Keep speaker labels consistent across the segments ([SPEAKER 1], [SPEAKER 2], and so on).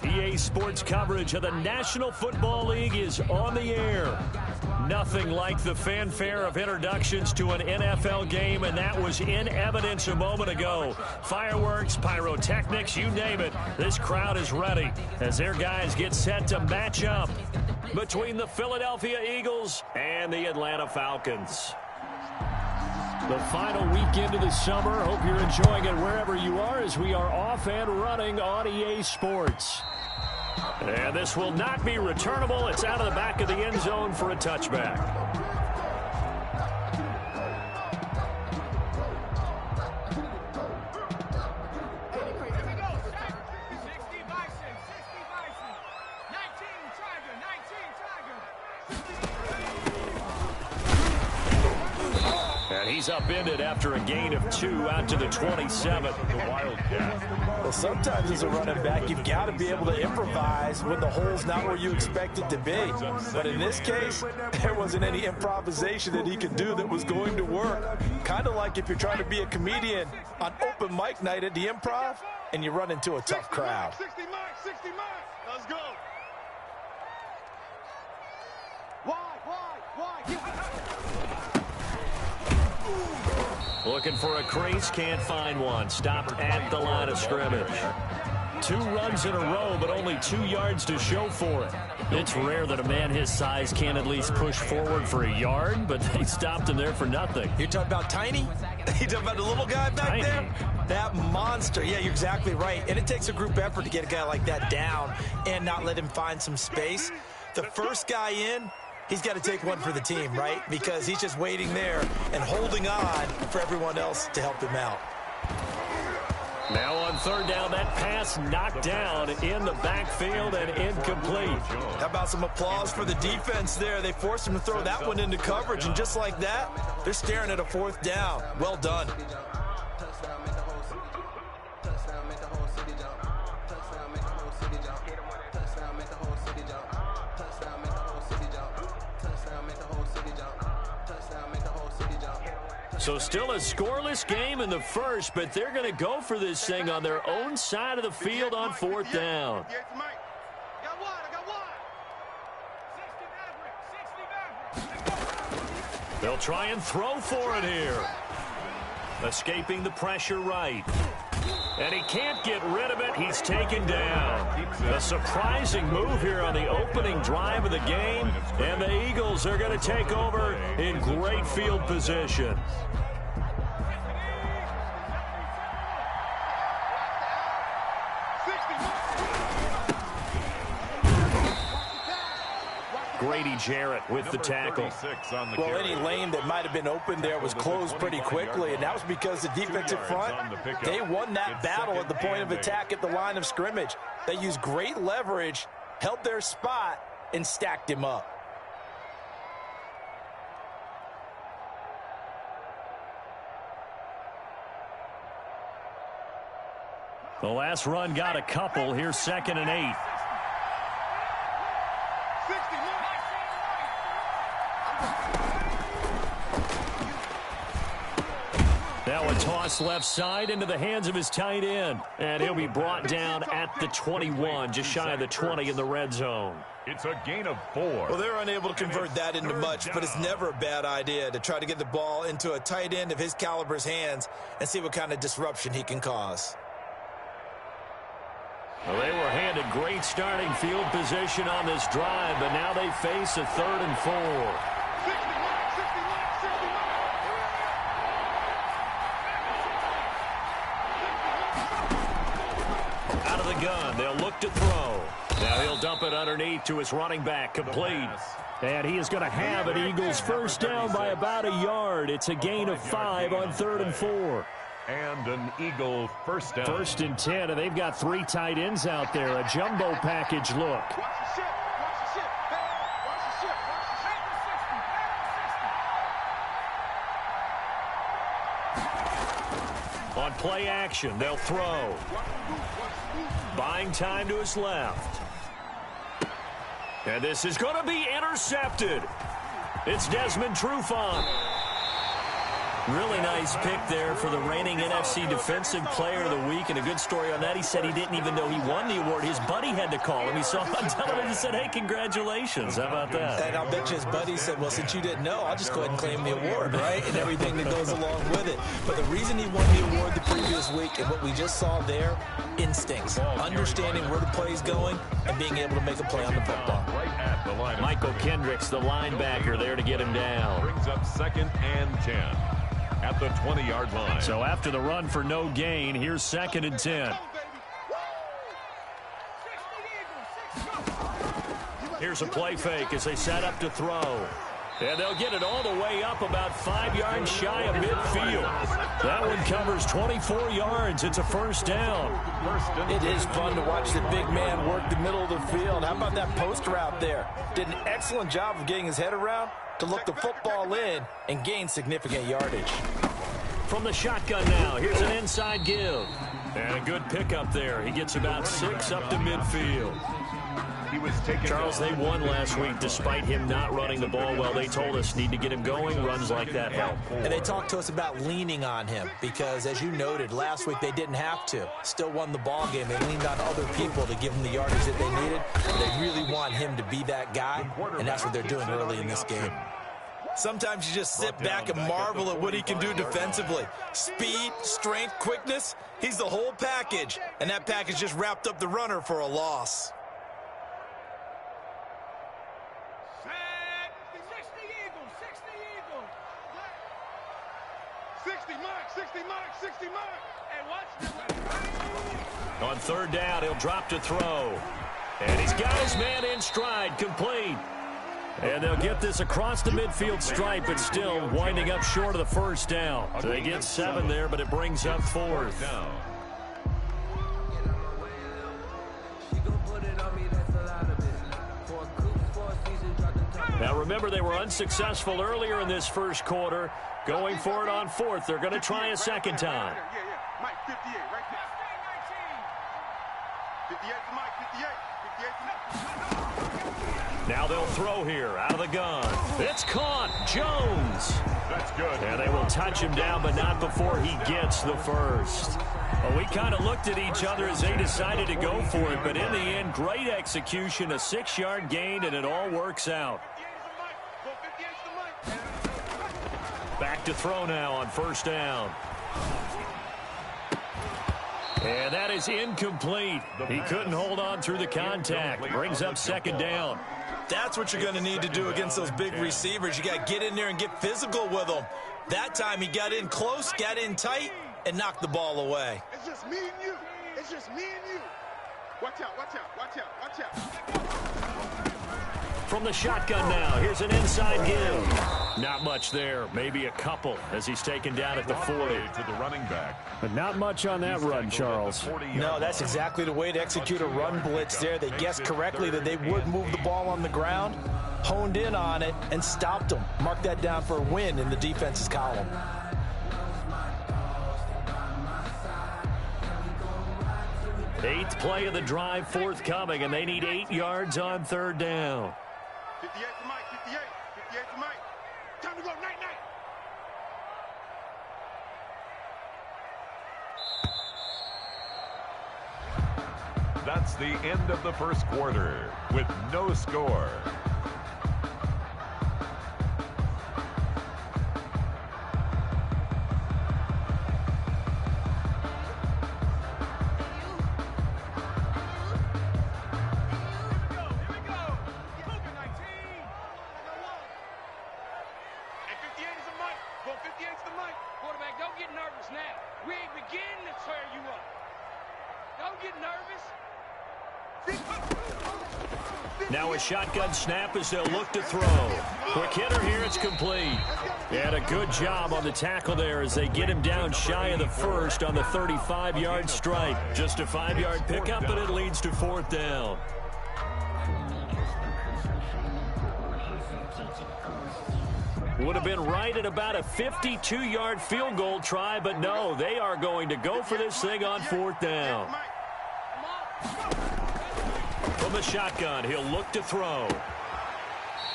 [SPEAKER 1] EA Sports coverage of the National Football League is on the air. Nothing like the fanfare of introductions to an NFL game, and that was in evidence a moment ago. Fireworks, pyrotechnics, you name it. This crowd is ready as their guys get set to match up between the Philadelphia Eagles and the Atlanta Falcons. The final weekend of the summer. Hope you're enjoying it wherever you are as we are off and running on EA Sports. And this will not be returnable. It's out of the back of the end zone for a touchback. He's upended after a gain of 2 out to the 27. The Wildcat.
[SPEAKER 2] Well, sometimes as a running back, you've got to be able to improvise when the hole's not where you expect it to be. But in this case, there wasn't any improvisation that he could do that was going to work. Kind of like if you're trying to be a comedian on open mic night at the Improv and you run into a tough crowd.
[SPEAKER 3] 60 mic. Let's go. Why?
[SPEAKER 1] Looking for a crease, can't find one. Stopped at the line of scrimmage. 2 runs in a row, but only 2 yards to show for it. It's rare that a man his size can at least push forward for a yard, but they stopped him there for nothing.
[SPEAKER 2] You're talking about Tiny? You talking about the little guy back there? That monster. Yeah, you're exactly right. And it takes a group effort to get a guy like that down and not let him find some space. The first guy in, he's got to take one for the team, right? Because he's just waiting there and holding on for everyone else to help him out.
[SPEAKER 1] Now on third down, that pass knocked down in the backfield and incomplete.
[SPEAKER 2] How about some applause for the defense there? They forced him to throw that one into coverage, and just like that, they're staring at a 4th down. Well done.
[SPEAKER 1] So still a scoreless game in the first, but they're going to go for this thing on their own side of the field on 4th down. They'll try and throw for it here. Escaping the pressure right. And he can't get rid of it. He's taken down. A surprising move here on the opening drive of the game. And the Eagles are going to take over in great field position. Grady Jarrett with the tackle.
[SPEAKER 2] Well, any lane that might have been open there was closed pretty quickly, and that was because the defensive front, they won that battle at the point of attack at the line of scrimmage. They used great leverage, held their spot, and stacked him up.
[SPEAKER 1] The last run got a couple. Here's 2nd and 8. Now a toss left side into the hands of his tight end. And he'll be brought down at the 21, just shy of the 20 in the red zone.
[SPEAKER 4] It's a gain of 4.
[SPEAKER 2] Well, they're unable to convert that into much, but it's never a bad idea to try to get the ball into a tight end of his caliber's hands and see what kind of disruption he can cause.
[SPEAKER 1] Well, they were handed great starting field position on this drive, but now they face a 3rd and 4. Out of the gun, they'll look to throw. Now he'll dump it underneath to his running back, complete. And he is going to have an Eagles first down by about a yard. It's a gain of 5 on 3rd and 4.
[SPEAKER 4] And an Eagle first down.
[SPEAKER 1] 1st and 10, and they've got 3 tight ends out there. A jumbo package look. On play action, they'll throw. Buying time to his left. And this is going to be intercepted. It's Desmond Trufant. Really nice pick there for the reigning NFC Defensive Player of the Week, and a good story on that. He said he didn't even know he won the award. His buddy had to call him. He saw him on television and said, hey, congratulations. How about that?
[SPEAKER 2] And I'll bet you his buddy said, well, since you didn't know, I'll just go ahead and claim the award, right? And everything that goes along with it. But the reason he won the award the previous week and what we just saw there, instincts, understanding where the play is going and being able to make a play on the football.
[SPEAKER 1] Michael Kendricks, the linebacker, there to get him down.
[SPEAKER 4] Brings up 2nd and 10 at the 20-yard line.
[SPEAKER 1] So after the run for no gain, here's 2nd and 10. Here's a play fake as they set up to throw. And they'll get it all the way up about 5 yards shy of midfield. That one covers 24 yards. It's a first down.
[SPEAKER 2] It is fun to watch the big man work the middle of the field. How about that post route there? Did an excellent job of getting his head around to look the football in and gain significant yardage.
[SPEAKER 1] From the shotgun now, here's an inside give. And a good pickup there. He gets about 6 up to midfield. Charles, they won last week despite him not running the ball well. They told us need to get him going. Runs like that help.
[SPEAKER 2] And they talked to us about leaning on him because, as you noted, last week they didn't have to. Still won the ball game. They leaned on other people to give them the yardage that they needed. They really want him to be that guy, and that's what they're doing early in this game. Sometimes you just sit back and marvel at what he can do defensively. Speed, strength, quickness, he's the whole package. And that package just wrapped up the runner for a loss.
[SPEAKER 3] 60 mark. Hey, watch.
[SPEAKER 1] On 3rd down, he'll drop to throw. And he's got his man in stride, complete. And they'll get this across the midfield stripe, but still winding up short of the first down. So they get 7 there, but it brings up 4th. Now remember, they were unsuccessful earlier in this first quarter. Going for it on 4th. They're going to try a second time.
[SPEAKER 3] Yeah. Mike, 58, right there. 58 to Mike, 58 to Mike.
[SPEAKER 1] Now they'll throw here out of the gun. It's caught. Jones.
[SPEAKER 4] That's good.
[SPEAKER 1] And they will touch him down, but not before he gets the first. Well, we kind of looked at each other as they decided to go for it, but in the end, great execution, a 6-yard gain, and it all works out. Back to throw now on 1st down. And that is incomplete. He couldn't hold on through the contact. Brings up 2nd down.
[SPEAKER 2] That's what you're going to need to do against those big receivers. You got to get in there and get physical with them. That time he got in close, got in tight, and knocked the ball away.
[SPEAKER 3] It's just me and you. It's just me and you. Watch out, watch out, watch out, watch out.
[SPEAKER 1] From the shotgun now, here's an inside give. Not much there, maybe a couple as he's taken down at the 40.
[SPEAKER 4] To the running back.
[SPEAKER 1] But not much on that run, Charles.
[SPEAKER 2] No, that's exactly the way to execute a run blitz there. They guessed correctly that they would move the ball on the ground, honed in on it, and stopped them. Mark that down for a win in the defense's column.
[SPEAKER 1] Eighth play of the drive forthcoming, and they need 8 yards on 3rd down.
[SPEAKER 3] 58 to Mike, 58. 58 to Mike. Time to go, night, night.
[SPEAKER 4] That's the end of the first quarter with no score.
[SPEAKER 1] Now a shotgun snap as they'll look to throw. Quick hitter here, it's complete. And a good job on the tackle there as they get him down shy of the first on the 35-yard stripe. Just a 5-yard pickup, and it leads to 4th down. Would have been right at about a 52-yard field goal try, but no, they are going to go for this thing on 4th down. From the shotgun, he'll look to throw.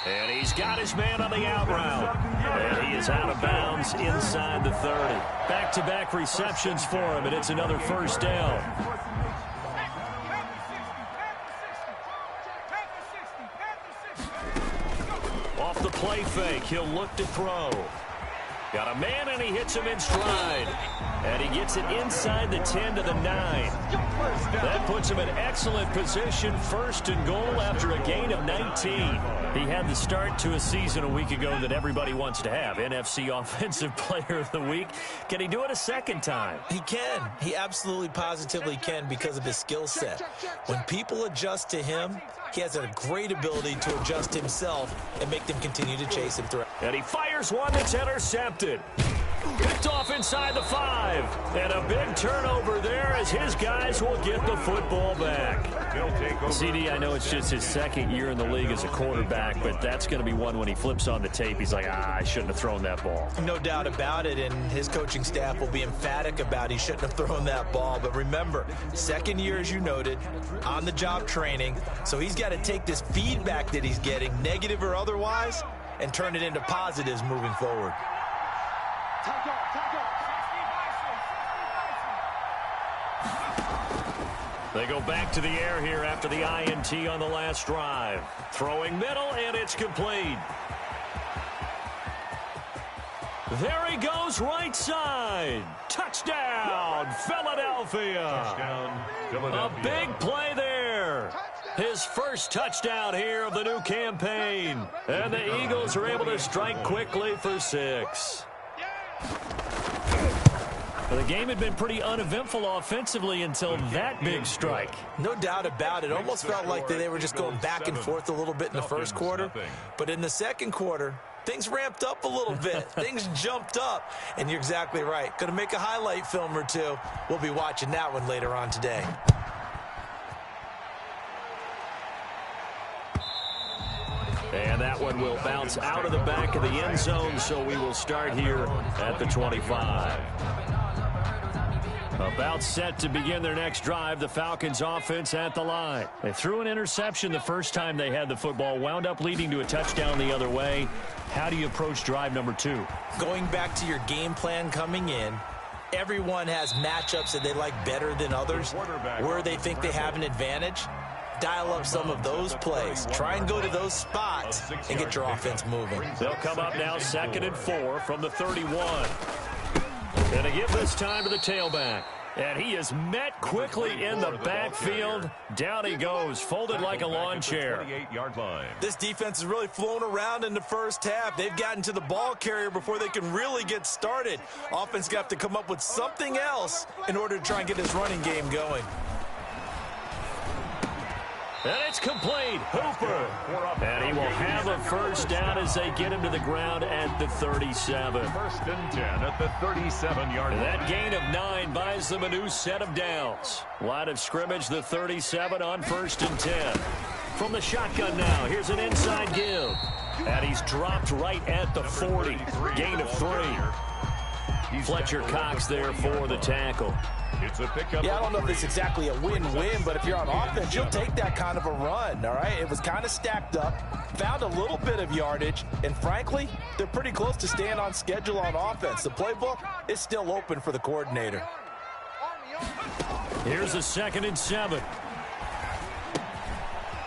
[SPEAKER 1] And he's got his man on the out route. And he is out of bounds inside the 30. Back-to-back receptions for him, and it's another first down. Off the play fake, he'll look to throw. Got a man, and he hits him in stride. And he gets it inside the 10 to the 9. That puts him in excellent position, first and goal after a gain of 19. He had the start to a season a week ago that everybody wants to have. NFC Offensive Player of the Week. Can he do it a second time?
[SPEAKER 2] He can. He absolutely positively can because of his skill set. When people adjust to him, he has a great ability to adjust himself and make them continue to chase him through.
[SPEAKER 1] And he fires one that's intercepted. Picked off inside the 5. And a big turnover there as his guys will get the football back. CD, I know it's just his second year in the league as a quarterback, but that's going to be one when he flips on the tape. He's like, I shouldn't have thrown that ball.
[SPEAKER 2] No doubt about it, and his coaching staff will be emphatic about he shouldn't have thrown that ball. But remember, second year, as you noted, on-the-job training, so he's got to take this feedback that he's getting, negative or otherwise, and turn it into positives moving forward.
[SPEAKER 1] They go back to the air here after the INT on the last drive. Throwing middle, and it's complete. There he goes, right side. Touchdown, Philadelphia.
[SPEAKER 4] Touchdown, Philadelphia.
[SPEAKER 1] A big play there. His first touchdown here of the new campaign. And the Eagles are able to strike quickly for 6. The game had been pretty uneventful offensively until that big strike.
[SPEAKER 2] No doubt about it. Almost felt like they were just going back and forth a little bit in the first quarter. But in the second quarter, things ramped up a little bit. Things jumped up. And you're exactly right. Going to make a highlight film or two. We'll be watching that one later on today.
[SPEAKER 1] And that one will bounce out of the back of the end zone, so we will start here at the 25. About set to begin their next drive, the Falcons offense at the line. They threw an interception the first time they had the football, wound up leading to a touchdown the other way. How do you approach drive number 2?
[SPEAKER 2] Going back to your game plan coming in, everyone has matchups that they like better than others, where they think they have an advantage. Dial up some of those plays. Try and go to those spots and get your offense moving.
[SPEAKER 1] They'll come up now 2nd and 4 from the 31. And to give this time to the tailback. And he is met quickly in the backfield. Down he goes, folded like a lawn chair.
[SPEAKER 2] This defense has really flown around in the first half. They've gotten to the ball carrier before they can really get started. Offense got to come up with something else in order to try and get this running game going.
[SPEAKER 1] And it's complete. Hooper. And he will have a first down as they get him to the ground at the 37.
[SPEAKER 4] 1st and 10 at the 37-yard line.
[SPEAKER 1] That gain of 9 buys them a new set of downs. Line of scrimmage, the 37 on 1st and 10. From the shotgun now, here's an inside give. And he's dropped right at the 40. Gain of 3. Fletcher Cox there for the tackle.
[SPEAKER 4] It's a pickup.
[SPEAKER 2] Yeah, I don't know if it's exactly a win-win, but if you're on offense, you'll take that kind of a run, all right? It was kind of stacked up, found a little bit of yardage, and frankly, they're pretty close to staying on schedule on offense. The playbook is still open for the coordinator.
[SPEAKER 1] Here's a 2nd and 7.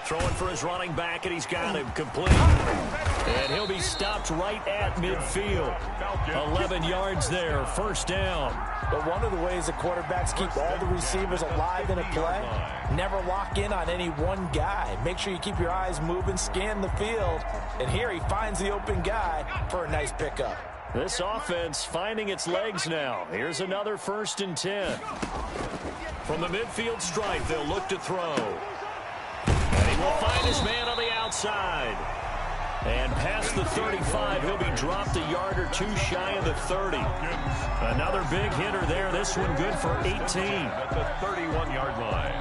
[SPEAKER 1] Throwing for his running back, and he's got him complete. And he'll be stopped right at midfield. 11 yards there, first down.
[SPEAKER 2] But one of the ways the quarterbacks keep all the receivers alive in a play, never lock in on any one guy. Make sure you keep your eyes moving, scan the field. And here he finds the open guy for a nice pickup.
[SPEAKER 1] This offense finding its legs now. Here's another 1st and 10. From the midfield stripe, they'll look to throw. And he will find his man on the outside. And past the 35, he'll be dropped a yard or 2 shy of the 30. Another big hitter there. This one good for 18.
[SPEAKER 4] At the 31-yard line.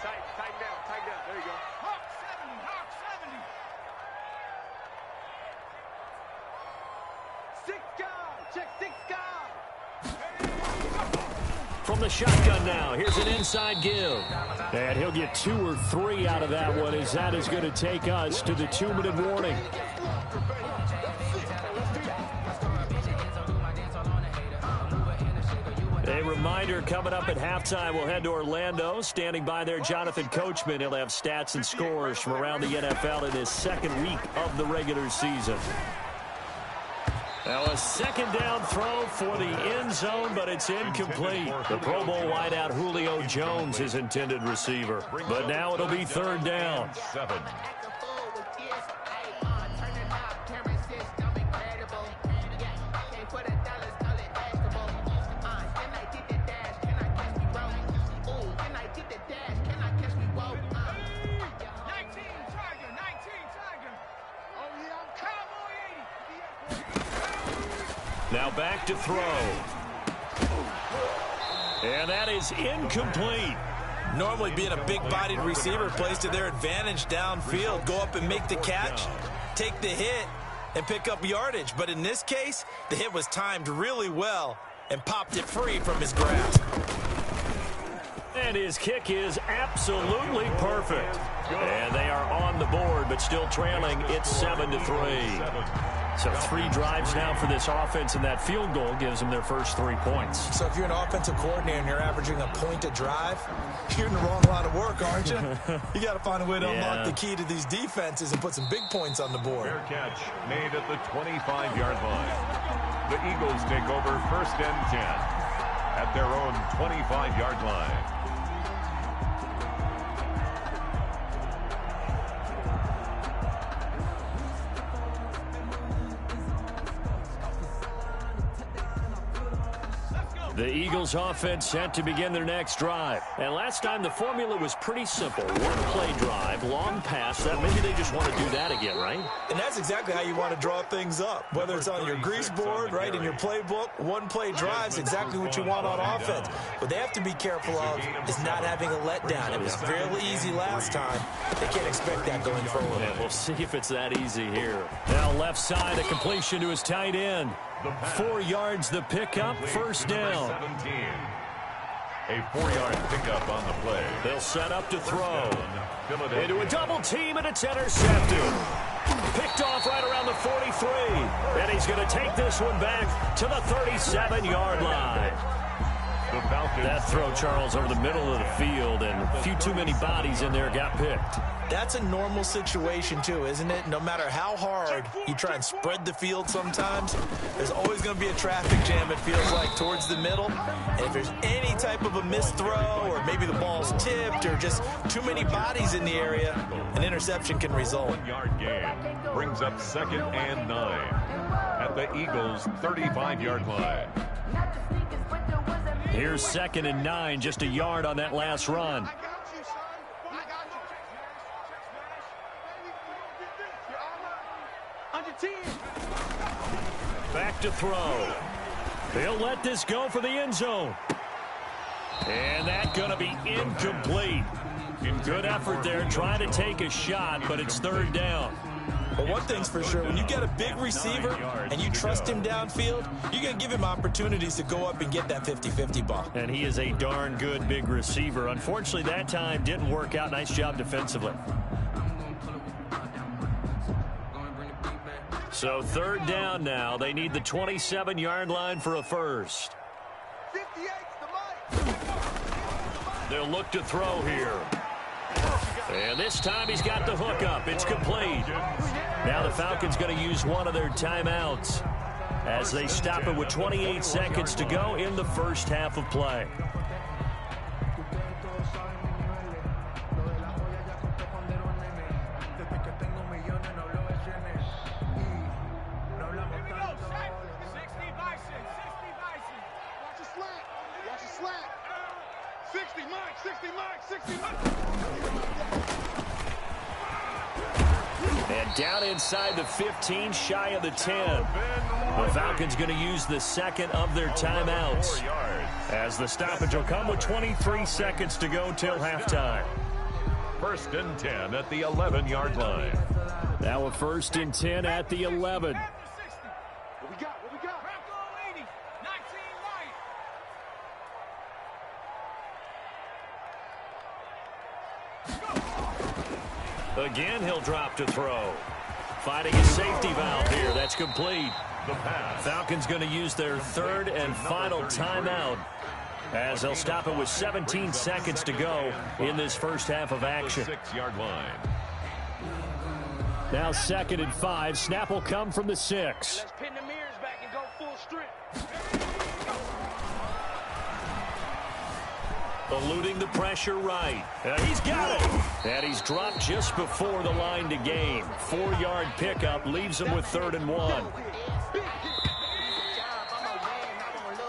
[SPEAKER 3] Tighten down. There you go. Hawk 70. 6 guard. Check 6 guard.
[SPEAKER 1] from the shotgun now. Here's an inside give. And he'll get 2 or 3 out of that one, as that is going to take us to the 2-minute warning. A reminder, coming up at halftime, we'll head to Orlando. Standing by there, Jonathan Coachman. He'll have stats and scores from around the NFL in his second week of the regular season. Now a second down throw for the end zone, but it's incomplete. The Pro Bowl wideout Julio Jones, his intended receiver. But now it'll be third down.
[SPEAKER 4] 7.
[SPEAKER 1] Now back to throw. And that is incomplete.
[SPEAKER 2] Normally being a big-bodied receiver plays to their advantage downfield. Go up and make the catch, take the hit, and pick up yardage. But in this case, the hit was timed really well and popped it free from his grasp.
[SPEAKER 1] And his kick is absolutely perfect. And they are on the board, but still trailing. It's 7-3. So 3 drives now for this offense, and that field goal gives them their first 3 points.
[SPEAKER 2] So if you're an offensive coordinator and you're averaging a point a drive, you're in the wrong line of work, aren't you? You got to find a way to unlock the key to these defenses and put some big points on the board.
[SPEAKER 4] Fair catch made at the 25-yard line. The Eagles take over 1st and 10 at their own 25-yard line.
[SPEAKER 1] The Eagles offense set to begin their next drive. And last time the formula was pretty simple. 1-play drive, long pass. That maybe they just want to do that again, right?
[SPEAKER 2] And that's exactly how you want to draw things up. Whether it's on your grease board, right, in your playbook, 1-play drive is exactly what you want on offense. What they have to be careful of is not having a letdown. It was fairly easy last time. They can't expect that going forward.
[SPEAKER 1] Yeah, we'll see if it's that easy here. Now left side, a completion to his tight end. 4 yards the pickup, first down.
[SPEAKER 4] 17. A 4-yard pickup on the play.
[SPEAKER 1] They'll set up to throw. Into a double team, and it's intercepted. Picked off right around the 43. And he's going to take this one back to the 37-yard line.
[SPEAKER 4] The Falcons.
[SPEAKER 1] That throw, Charles, over the middle of the field, and a few too many bodies in there got picked.
[SPEAKER 2] That's a normal situation, too, isn't it? No matter how hard you try and spread the field sometimes, there's always going to be a traffic jam, it feels like, towards the middle. And if there's any type of a missed throw, or maybe the ball's tipped, or just too many bodies in the area, an interception can result.
[SPEAKER 4] 1-yard gain brings up 2nd and 9 at the Eagles' 35-yard line.
[SPEAKER 1] Here's 2nd and 9, just a yard on that last run. Back to throw. They'll let this go for the end zone. And that's going to be incomplete. Good effort there, trying to take a shot, but it's 3rd down.
[SPEAKER 2] But one thing's for sure, when you get a big receiver and you trust him downfield, you're going to give him opportunities to go up and get that 50-50 ball.
[SPEAKER 1] And he is a darn good big receiver. Unfortunately, that time didn't work out. Nice job defensively. So 3rd down now. They need the 27-yard line for a first. They'll look to throw here. And this time he's got the hook up. It's complete. Now the Falcons going to use one of their timeouts as they stop it with 28 seconds to go in the first half of play. And down inside the 15, shy of the 10. The Falcons going to use the second of their timeouts, as the stoppage will come with 23 seconds to go till halftime.
[SPEAKER 4] 1st and 10 at the 11-yard line.
[SPEAKER 1] Now a 1st and 10 at the 11. Again, he'll drop to throw. Finding a safety valve here. That's complete.
[SPEAKER 4] The pass.
[SPEAKER 1] Falcons going to use their third and final timeout as they'll stop it with 17 seconds to go in this first half of action.
[SPEAKER 4] 6-yard line.
[SPEAKER 1] Now 2nd and 5. Snap will come from the 6.
[SPEAKER 3] Let's pin the mirrors back and go full strength.
[SPEAKER 1] Eluding the pressure right. He's got it. And he's dropped just before the line to gain. 4-yard pickup leaves him with 3rd and 1.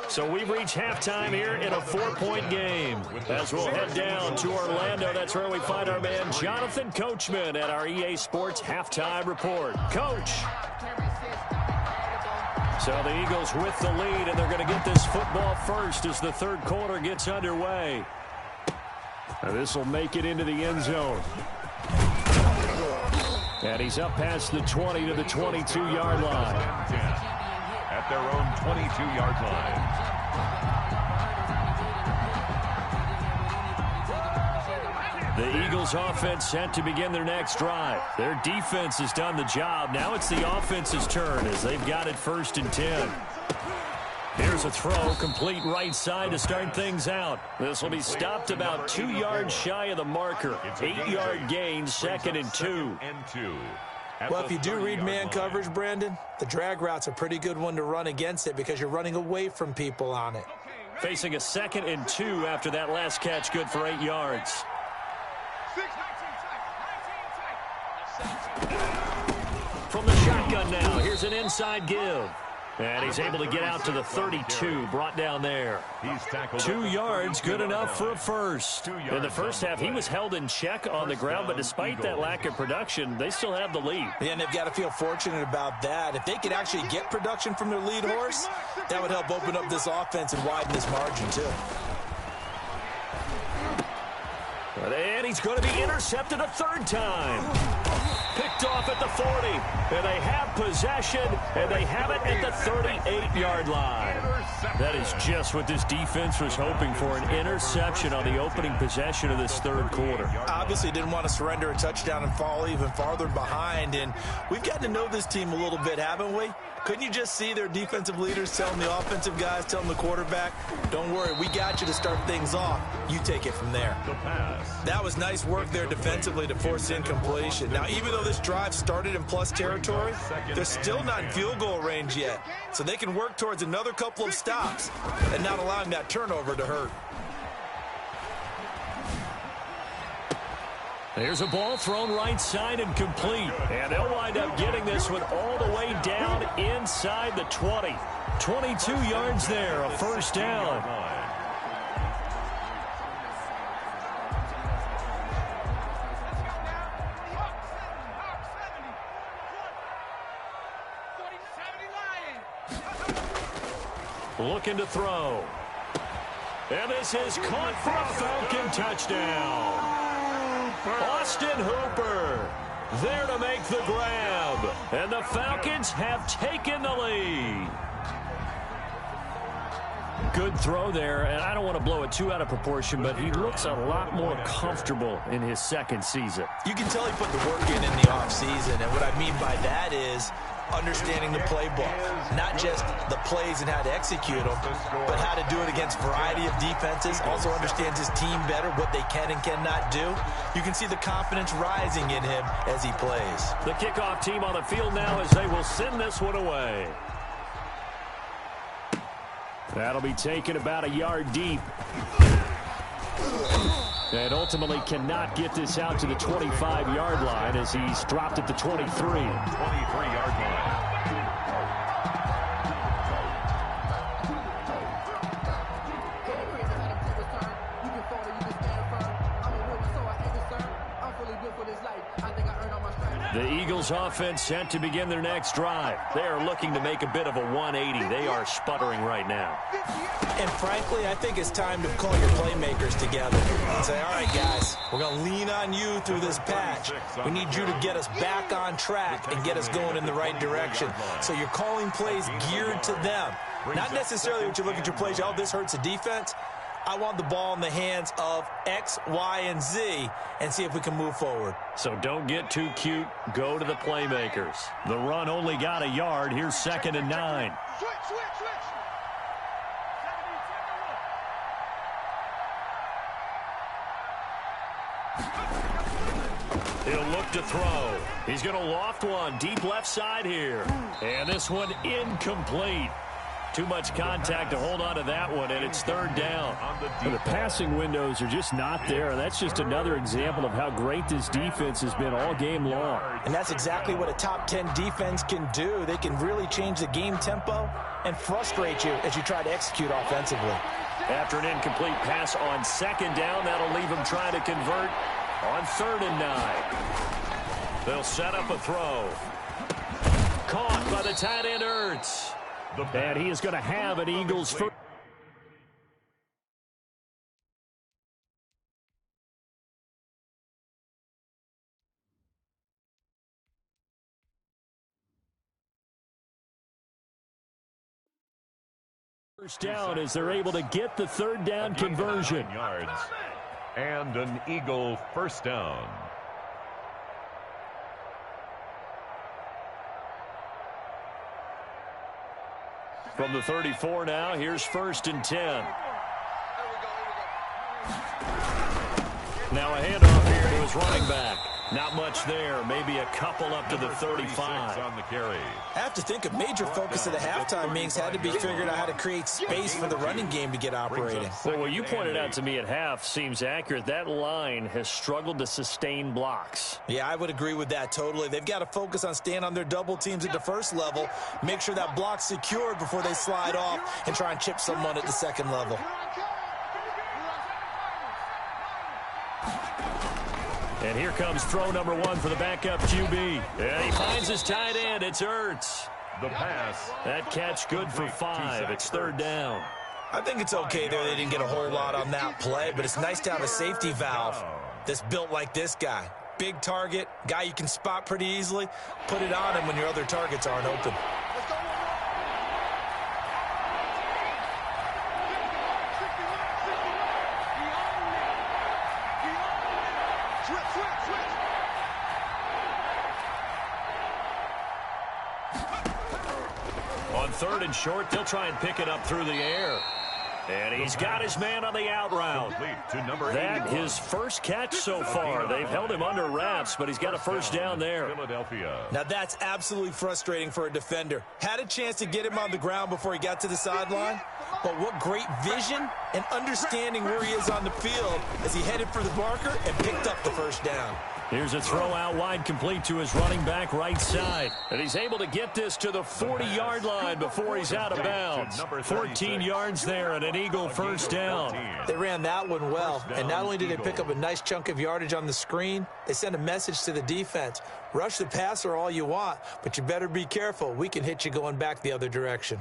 [SPEAKER 1] So we've reached halftime here in a 4-point game. As we'll head down to Orlando, that's where we find our man Jonathan Coachman at our EA Sports Halftime Report. Coach. So the Eagles with the lead, and they're going to get this football first as the third quarter gets underway. Now this will make it into the end zone. And he's up past the 20 to the 22-yard line.
[SPEAKER 4] At their own 22-yard line.
[SPEAKER 1] The Eagles offense set to begin their next drive. Their defense has done the job. Now it's the offense's turn as they've got it 1st and 10. Here's a throw, complete right side to start things out. This will be stopped about 2 yards shy of the marker. 8-yard gain, 2nd and 2.
[SPEAKER 2] Well, if you do read man coverage, Brandon, the drag route's a pretty good one to run against it because you're running away from people on it.
[SPEAKER 1] Facing a 2nd and 2 after that last catch, good for 8 yards. From the shotgun now, here's an inside give. And he's able to get out to the 32, brought down there.
[SPEAKER 4] He's tackled
[SPEAKER 1] 2 yards, good enough for a first. In the first half, he was held in check on the ground, but despite that lack of production, they still have the lead.
[SPEAKER 2] Yeah, and they've got to feel fortunate about that. If they could actually get production from their lead horse, that would help open up this offense and widen this margin, too.
[SPEAKER 1] And he's going to be intercepted a 3rd time. Picked off at the 40. And they have possession, and they have it at the 38-yard line. That is just what this defense was hoping for, an interception on the opening possession of this 3rd quarter.
[SPEAKER 2] Obviously didn't want to surrender a touchdown and fall even farther behind. And we've gotten to know this team a little bit, haven't we? Couldn't you just see their defensive leaders telling the offensive guys, telling the quarterback, don't worry, we got you to start things off. You take it from there.
[SPEAKER 4] The pass.
[SPEAKER 2] That was nice work there defensively to force incompletion. Now, even though this drive started in plus territory, they're still not in field goal range yet. So they can work towards another couple of stops and not allowing that turnover to hurt.
[SPEAKER 1] There's a ball thrown right side and complete. And they'll wind up getting this one all the way down inside the 20. 22 yards there, a 1st down. Looking to throw. And this is caught for a Falcon touchdown. Austin Hooper there to make the grab. And the Falcons have taken the lead. Good throw there, and I don't want to blow it too out of proportion, but he looks a lot more comfortable in his 2nd season.
[SPEAKER 2] You can tell he put the work in the offseason, and what I mean by that is understanding the playbook, not just the plays and how to execute them, but how to do it against a variety of defenses. Also understands his team better, what they can and cannot do. You can see the confidence rising in him as he plays.
[SPEAKER 1] The kickoff team on the field now as they will send this one away. That'll be taken about a yard deep. And ultimately cannot get this out to the 25-yard line as he's dropped at the 23.
[SPEAKER 4] 23-yard line.
[SPEAKER 1] The Eagles offense set to begin their next drive. They are looking to make a bit of a 180. They are sputtering right now.
[SPEAKER 2] And frankly, I think it's time to call your playmakers together and say, all right, guys, we're going to lean on you through this patch. We need you to get us back on track and get us going in the right direction. So you're calling plays geared to them. Not necessarily what you look at your plays, oh, this hurts the defense. I want the ball in the hands of X, Y, and Z and see if we can move forward.
[SPEAKER 1] So don't get too cute. Go to the playmakers. The run only got a yard. Here's 2nd and 9.
[SPEAKER 3] Switch, switch, switch.
[SPEAKER 1] He'll look to throw. He's going to loft one deep left side here. And this one incomplete. Too much contact to hold on to that one, and it's 3rd down.
[SPEAKER 5] The passing windows are just not there. That's just another example of how great this defense has been all game long.
[SPEAKER 2] And that's exactly what a top 10 defense can do. They can really change the game tempo and frustrate you as you try to execute offensively.
[SPEAKER 1] After an incomplete pass on 2nd down, that'll leave him trying to convert on 3rd and 9. They'll set up a throw. Caught by the tight end, Ertz.
[SPEAKER 5] And he is going to have an Eagles
[SPEAKER 1] first down as they're able to get the 3rd down conversion.
[SPEAKER 4] Yards and an Eagle first down.
[SPEAKER 1] From the 34 now, here's 1st and 10. Now a handoff here to his running back. Not much there. Maybe a couple up to the 35.
[SPEAKER 4] On the carry.
[SPEAKER 2] I have to think a major focus of the halftime meetings had to be figuring out how to create space for the running game to get operating.
[SPEAKER 1] Well, what you pointed out to me at half seems accurate. That line has struggled to sustain blocks.
[SPEAKER 2] Yeah, I would agree with that totally. They've got to focus on staying on their double teams at the first level, make sure that block's secured before they slide off and try and chip someone at the second level.
[SPEAKER 1] And here comes throw number 1 for the backup QB. And he finds his tight end. It's Ertz.
[SPEAKER 4] The pass.
[SPEAKER 1] That catch good for 5. It's 3rd down.
[SPEAKER 2] I think it's okay there. They didn't get a whole lot on that play, but it's nice to have a safety valve that's built like this guy. Big target, guy you can spot pretty easily. Put it on him when your other targets aren't open.
[SPEAKER 1] On 3rd and short, they'll try and pick it up through the air. And he's got his man on the out route. That his first catch so far. They've held him under wraps, but he's got a first down there.
[SPEAKER 4] Philadelphia.
[SPEAKER 2] Now that's absolutely frustrating for a defender. Had a chance to get him on the ground before he got to the sideline, but what great vision and understanding where he is on the field as he headed for the marker and picked up the first down.
[SPEAKER 1] Here's a throw out wide complete to his running back right side. And he's able to get this to the 40-yard line before he's out of bounds. 14 yards there and an Eagle first down.
[SPEAKER 2] They ran that one well, and not only did they pick up a nice chunk of yardage on the screen, they sent a message to the defense. Rush the passer all you want, but you better be careful. We can hit you going back the other direction.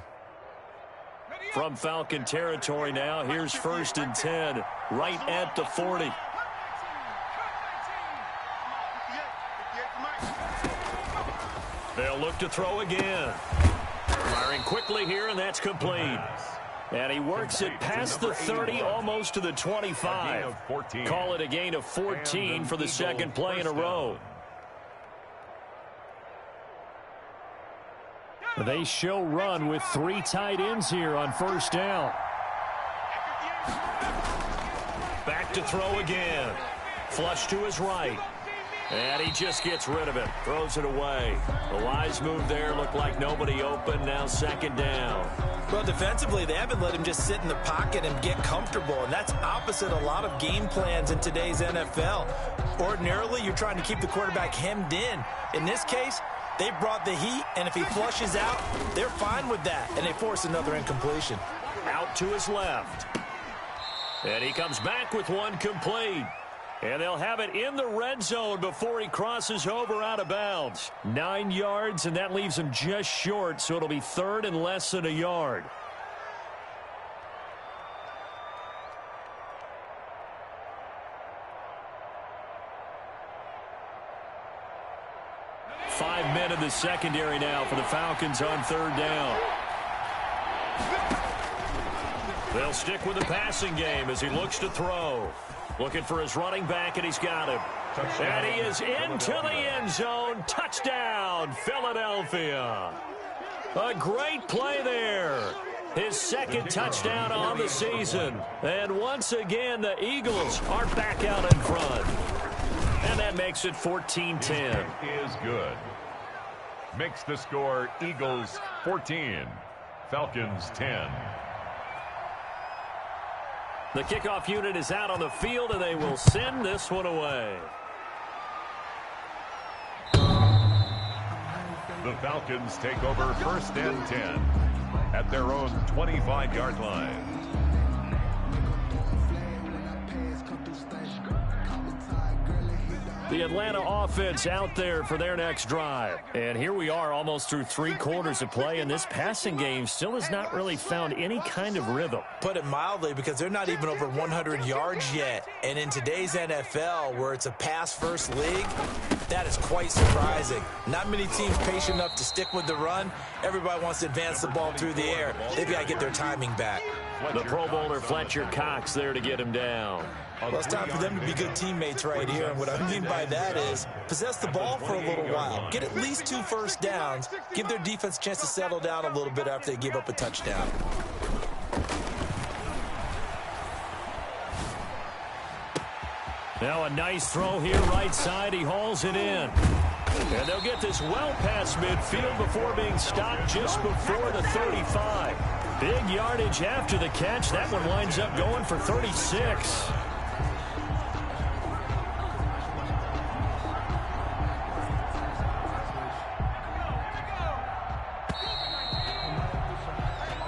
[SPEAKER 1] From Falcon territory now, here's 1st and 10, right at the 40. They'll look to throw again. Firing quickly here, and that's complete. And he works it past the 30, almost to the 25. Call it a gain of 14 for the 2nd play in a row.
[SPEAKER 5] They show run with 3 tight ends here on 1st down.
[SPEAKER 1] Back to throw again. Flush to his right. And he just gets rid of it. Throws it away. The wise move there. Looked like nobody open. Now 2nd down.
[SPEAKER 2] Well, defensively, they haven't let him just sit in the pocket and get comfortable, and that's opposite a lot of game plans in today's NFL. Ordinarily, you're trying to keep the quarterback hemmed in. In this case, they brought the heat, and if he flushes out, they're fine with that, and they force another incompletion.
[SPEAKER 1] Out to his left. And he comes back with one complete. And they'll have it in the red zone before he crosses over out of bounds. 9 yards, and that leaves him just short, so it'll be 3rd and less than a yard. Five men in the secondary now for the Falcons on 3rd down. They'll stick with the passing game as he looks to throw. Looking for his running back, and he's got him. And he is into the end zone. Touchdown, Philadelphia. A great play there. His second touchdown on the season. And once again, the Eagles are back out in front. And that makes it 14-10.
[SPEAKER 4] Is good. Makes the score Eagles 14, Falcons 10.
[SPEAKER 1] The kickoff unit is out on the field, and they will send this one away.
[SPEAKER 4] The Falcons take over first and 10 at their own 25-yard line.
[SPEAKER 1] The Atlanta offense out there for their next drive. And here we are almost through 3 quarters of play, and this passing game still has not really found any kind of rhythm.
[SPEAKER 2] Put it mildly, because they're not even over 100 yards yet. And in today's NFL, where it's a pass-first league, that is quite surprising. Not many teams patient enough to stick with the run. Everybody wants to advance the ball through the air. They've got to get their timing back.
[SPEAKER 1] The Pro Bowler Fletcher Cox there to get him down.
[SPEAKER 2] Well, it's time for them to be good teammates right here. And what I mean by that is possess the ball for a little while. Get at least 2 first downs. Give their defense a chance to settle down a little bit after they give up a touchdown.
[SPEAKER 1] Now a nice throw here right side. He hauls it in. And they'll get this well past midfield before being stopped just before the 35. Big yardage after the catch. That one winds up going for 36.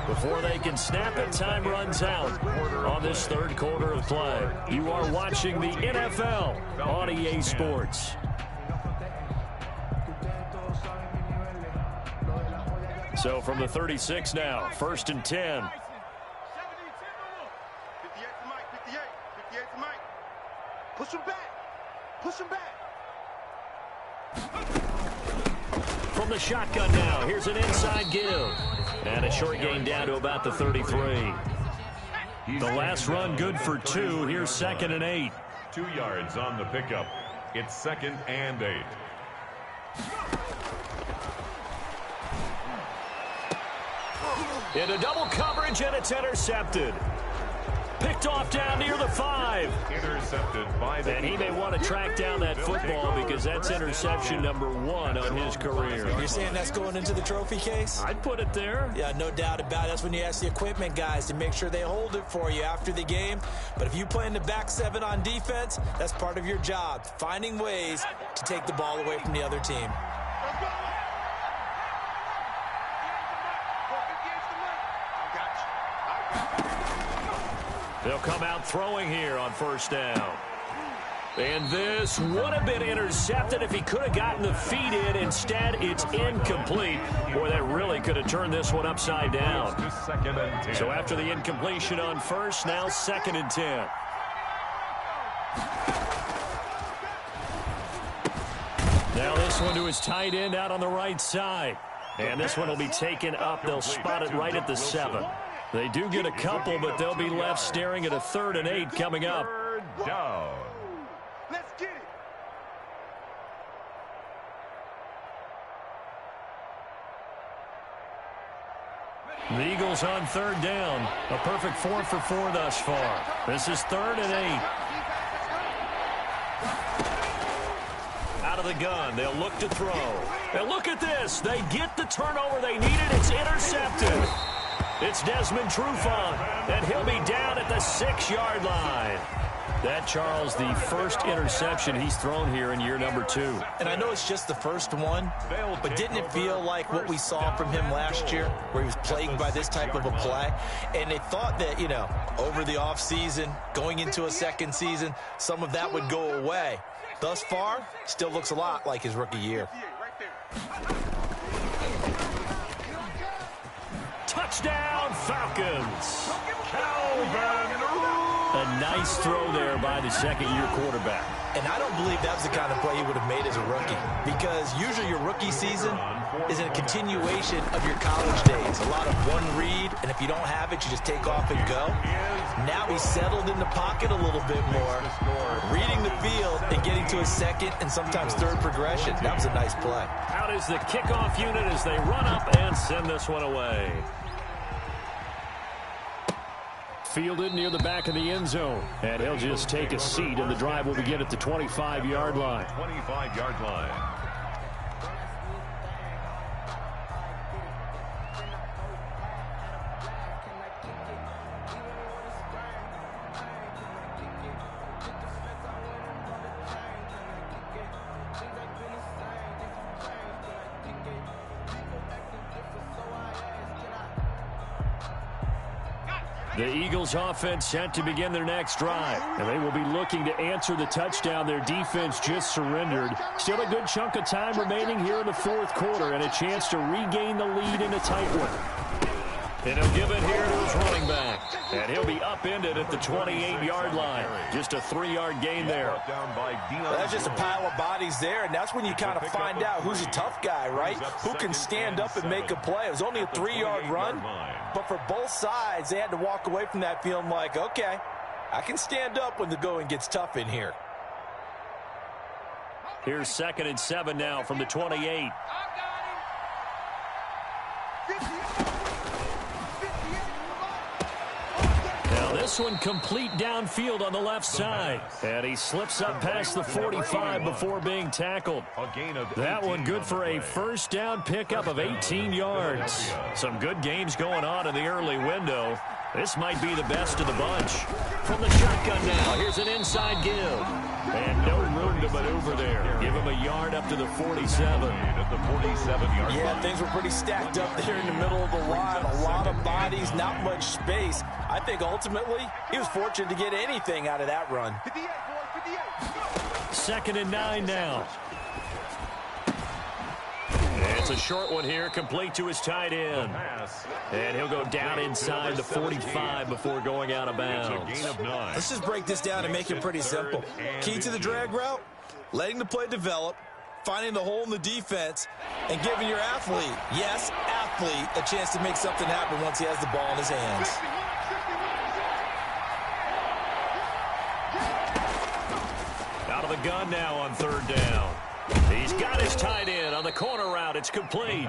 [SPEAKER 1] Before they can snap it, time runs out on this 3rd quarter of play. You are watching the NFL on EA Sports. So from the 36 now, 1st and 10.
[SPEAKER 3] 58 to Mike, 58 to Mike. Push him back. Push him back.
[SPEAKER 1] From the shotgun now, here's an inside give. And a short gain down to about the 33. The last run good for 2. Here's 2nd and 8.
[SPEAKER 4] 2 yards on the pickup. It's 2nd and 8.
[SPEAKER 1] Into double coverage, and it's intercepted. Picked off down near the 5.
[SPEAKER 4] Intercepted by the...
[SPEAKER 1] And he may want to track down that football because that's interception number 1 on his career.
[SPEAKER 2] You're saying that's going into the trophy case?
[SPEAKER 1] I'd put it there.
[SPEAKER 2] Yeah, no doubt about it. That's when you ask the equipment guys to make sure they hold it for you after the game. But if you play in the back 7 on defense, that's part of your job, finding ways to take the ball away from the other team.
[SPEAKER 1] They'll come out throwing here on 1st down. And this would have been intercepted if he could have gotten the feet in. Instead, it's incomplete. Boy, that really could have turned this one upside down. So after the incompletion on 1st, now 2nd and 10. Now this one to his tight end out on the right side. And this one will be taken up. They'll spot it right at the 7. They do get a couple, but they'll be left staring at a 3rd and 8 coming up.
[SPEAKER 4] 3rd down.
[SPEAKER 3] Let's get it.
[SPEAKER 1] The Eagles on 3rd down. A perfect 4 for 4 thus far. This is 3rd and 8. Out of the gun. They'll look to throw. And look at this. They get the turnover they needed. It's intercepted. It's Desmond Trufant, and he'll be down at the 6-yard line. That, Charles, the first interception he's thrown here in year number 2.
[SPEAKER 2] And I know it's just the first one, but didn't it feel like what we saw from him last year, where he was plagued by this type of a play? And they thought that, you know, over the offseason, going into a 2nd season, some of that would go away. Thus far, still looks a lot like his rookie year.
[SPEAKER 1] Touchdown, Falcons.
[SPEAKER 4] Calvin.
[SPEAKER 1] A nice throw there by the 2nd-year quarterback.
[SPEAKER 2] And I don't believe that was the kind of play he would have made as a rookie, because usually your rookie season is a continuation of your college days. A lot of one read, and if you don't have it, you just take off and go. Now he's settled in the pocket a little bit more, reading the field and getting to a second and sometimes third progression. That was a nice play.
[SPEAKER 1] Out is the kickoff unit as they run up and send this one away. Fielded near the back of the end zone. And he'll just take a seat, and the drive will begin at the 25-yard line.
[SPEAKER 4] 25-yard line.
[SPEAKER 1] The Eagles offense set to begin their next drive. And they will be looking to answer the touchdown their defense just surrendered. Still a good chunk of time remaining here in the fourth quarter and a chance to regain the lead in a tight one. And he'll give it here to his running back. And he'll be upended at the 28-yard line. Just a 3-yard gain there.
[SPEAKER 2] That's just a pile of bodies there, and that's when you kind of find out who's a tough guy, right? Who can stand up and make a play. It was only a 3-yard run, but for both sides, they had to walk away from that feeling like, okay, I can stand up when the going gets tough in here.
[SPEAKER 1] Here's 2nd and 7 now from the 28. This one complete downfield on the left side. And he slips up past the 45 before being tackled. That one good for a first down pickup of 18 yards. Some good games going on in the early window. This might be the best of the bunch. From the shotgun now, here's an inside give. And no room to maneuver there. Give him a yard up to the 47.
[SPEAKER 4] At the 47-yard line.
[SPEAKER 2] Yeah, things were pretty stacked up there in the middle of the line. A lot of bodies, not much space. I think ultimately he was fortunate to get anything out of that run.
[SPEAKER 1] 2nd and 9 now. It's a short one here, complete to his tight end. And he'll go down inside the 45 before going out of bounds.
[SPEAKER 2] Let's just break this down and make it pretty simple. Key to the drag route, letting the play develop, finding the hole in the defense, and giving your athlete, yes, athlete, a chance to make something happen once he has the ball in his hands.
[SPEAKER 1] Out of the gun now on 3rd down. He's got his tight end on the corner route. It's complete.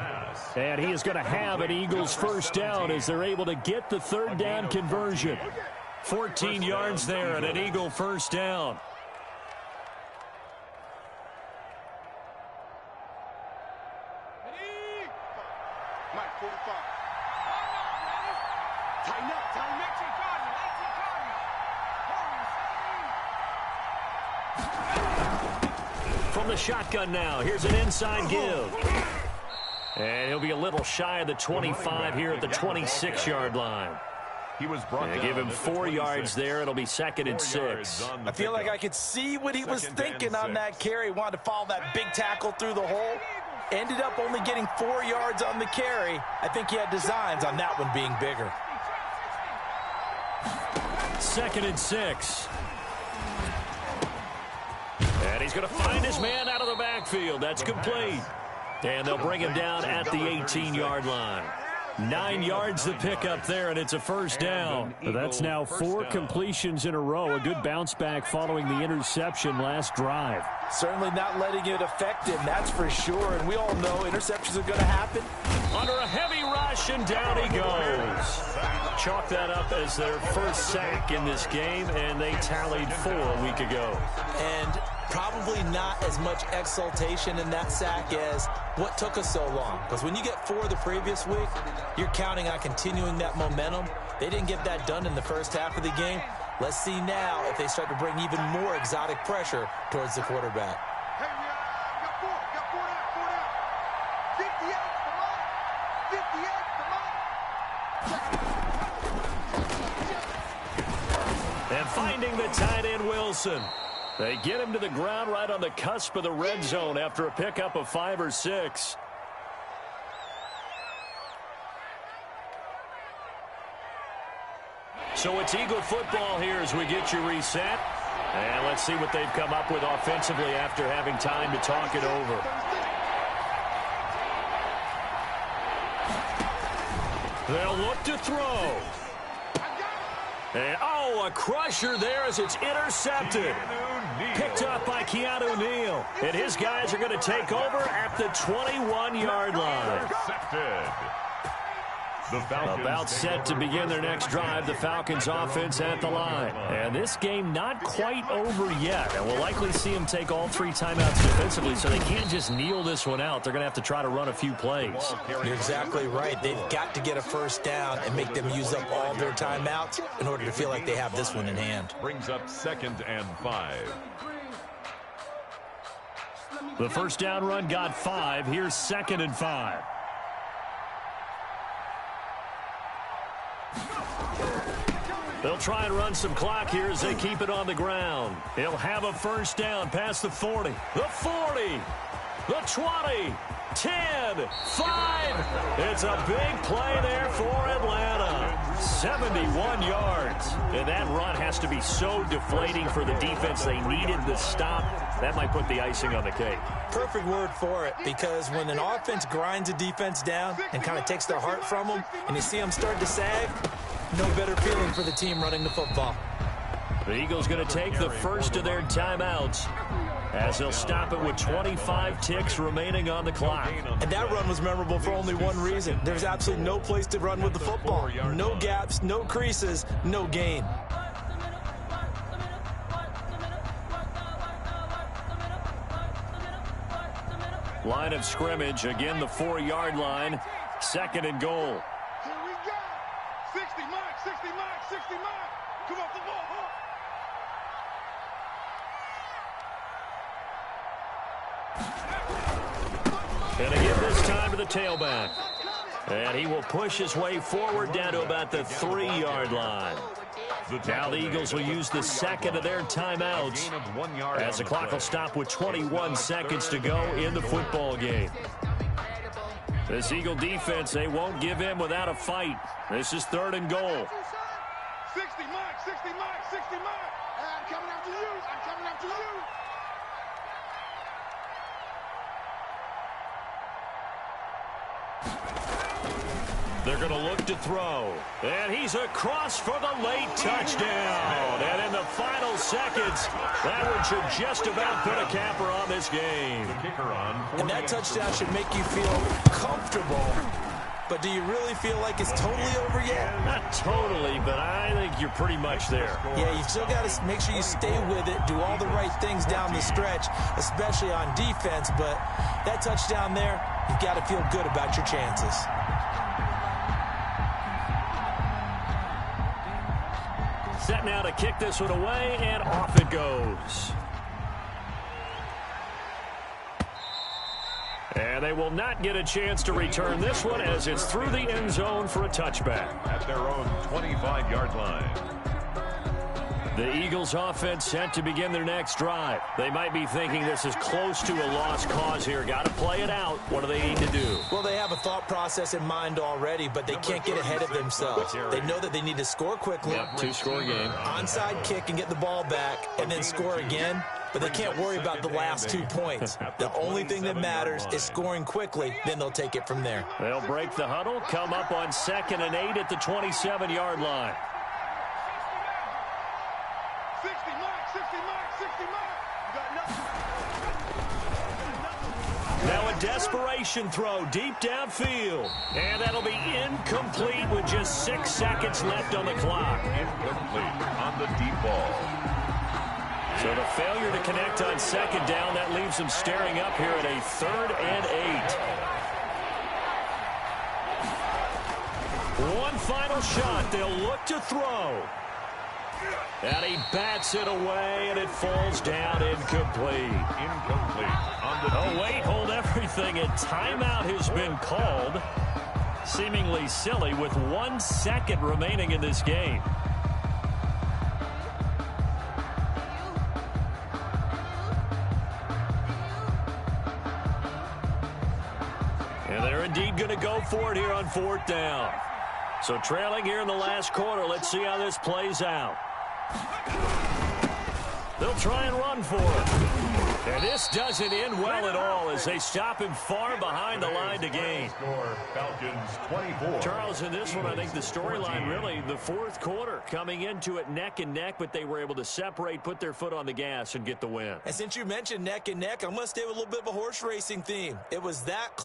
[SPEAKER 1] And he is going to have an Eagles first down as they're able to get the 3rd down conversion. 14 yards there and an Eagle first down.
[SPEAKER 3] Mike, 45. Tighten up, tighten up.
[SPEAKER 1] From the shotgun now, here's an inside give. And he'll be a little shy of the 25 here at the 26-yard line.
[SPEAKER 4] He was brought down.
[SPEAKER 1] Give him 4 yards there. It'll be 2nd and 6.
[SPEAKER 2] I feel like I could see what he was thinking on that carry. He wanted to follow that big tackle through the hole. Ended up only getting 4 yards on the carry. I think he had designs on that one being bigger.
[SPEAKER 1] 2nd and 6. And he's going to find his man out of the backfield. That's complete. And they'll bring him down at the 18-yard line. 9 yards to pick up there, and it's a first down.
[SPEAKER 5] That's now 4 completions in a row. A good bounce back following the interception last drive.
[SPEAKER 2] Certainly not letting it affect him, that's for sure. And we all know interceptions are going to happen.
[SPEAKER 1] Under a heavy rush, and down he goes. Chalk that up as their first sack in this game, and they tallied 4 a week ago.
[SPEAKER 2] And probably not as much exultation in that sack as what took us so long. Because when you get 4 the previous week, you're counting on continuing that momentum. They didn't get that done in the first half of the game. Let's see now if they start to bring even more exotic pressure towards the quarterback.
[SPEAKER 3] Hey, got 4 down. 58, come on. 58, come on.
[SPEAKER 1] And finding the tight end, Wilson. They get him to the ground right on the cusp of the red zone after a pickup of 5 or 6. So it's Eagle football here as we get you reset. And let's see what they've come up with offensively after having time to talk it over. They'll look to throw. And, oh, a crusher there as it's intercepted. Picked up by Keanu Neal. And his guys are going to take over at the 21-yard line.
[SPEAKER 4] Intercepted.
[SPEAKER 1] About set to begin their next drive, the Falcons offense at the line. And this game not quite over yet. And we'll likely see them take all 3 timeouts defensively, so they can't just kneel this one out. They're going to have to try to run a few plays.
[SPEAKER 2] You're exactly right. They've got to get a first down and make them use up all their timeouts in order to feel like they have this one in hand.
[SPEAKER 4] Brings up 2nd and 5.
[SPEAKER 1] The first down run got 5. Here's 2nd and 5. They'll try and run some clock here as they keep it on the ground. He'll have a first down past the 40. The 40. The 20. 10. 5. It's a big play there for Atlanta. 71 yards. And that run has to be so deflating for the defense. They needed the stop. That might put the icing on the cake.
[SPEAKER 2] Perfect word for it, because when an offense grinds a defense down and kind of takes their heart from them, and you see them start to sag, no better feeling for the team running the football.
[SPEAKER 1] The Eagles going to take the first of their timeouts as they'll stop it with 25 ticks remaining on the clock.
[SPEAKER 2] And that run was memorable for only one reason. There's absolutely no place to run with the football. No gaps, no creases, no gain.
[SPEAKER 1] Line of scrimmage, again the 4-yard line, 2nd and goal.
[SPEAKER 3] Here we go. 60 mark, 60 mark, 60 mark. Come on, football.
[SPEAKER 1] And again this time to the tailback. And he will push his way forward down to about the 3-yard line. Now the Eagles will use the 2nd of their timeouts as the clock will stop with 21 seconds to go in the football game. This Eagle defense, they won't give in without a fight. This is 3rd and goal.
[SPEAKER 3] 60 mark, 60 mark, 60 mark. I'm coming after you. I'm coming after you.
[SPEAKER 1] They're going to look to throw. And he's across for the late touchdown. And in the final seconds, that one should just about put a capper on this game.
[SPEAKER 2] And that touchdown should make you feel comfortable. But do you really feel like it's totally over yet?
[SPEAKER 1] Not totally, but I think you're pretty much there.
[SPEAKER 2] Yeah, you still got to make sure you stay with it, do all the right things down the stretch, especially on defense. But that touchdown there, you've got to feel good about your chances.
[SPEAKER 1] Set now to kick this one away, and off it goes. And they will not get a chance to return this one as it's through the end zone for a touchback.
[SPEAKER 4] At their own 25-yard line.
[SPEAKER 1] The Eagles offense set to begin their next drive. They might be thinking this is close to a lost cause here. Got to play it out. What do they need to do?
[SPEAKER 2] Well, they have a thought process in mind already, but they can't get ahead of themselves. They know that they need to score quickly.
[SPEAKER 1] Yep, 2-score game.
[SPEAKER 2] Onside kick and get the ball back and then score again. But they can't worry about the last 2 points. The only thing that matters is scoring quickly. Then they'll take it from there.
[SPEAKER 1] They'll break the huddle, come up on 2nd and 8 at the 27-yard line.
[SPEAKER 3] 60 mark, 60 mark, 60 mark. You got nothing.
[SPEAKER 1] Now a desperation throw deep downfield. And that'll be incomplete with just 6 seconds left on the clock.
[SPEAKER 4] Incomplete on the deep ball.
[SPEAKER 1] So the failure to connect on 2nd down, that leaves them staring up here at a 3rd and 8. One final shot. They'll look to throw. And he bats it away, and it falls down incomplete.
[SPEAKER 4] Incomplete on the
[SPEAKER 1] Oh, wait, hold everything. A timeout has been called. Seemingly silly with 1 second remaining in this game. And they're indeed going to go for it here on 4th down. So trailing here in the last quarter, let's see how this plays out. They'll try and run for it. And this doesn't end well at all as they stop him far behind the line to gain.
[SPEAKER 4] Score, Falcons 24.
[SPEAKER 1] Charles, in this one, I think the storyline really, the fourth quarter, coming into it neck and neck, but they were able to separate, put their foot on the gas, and get the win.
[SPEAKER 2] And since you mentioned neck and neck, I'm going to stay with a little bit of a horse racing theme. It was that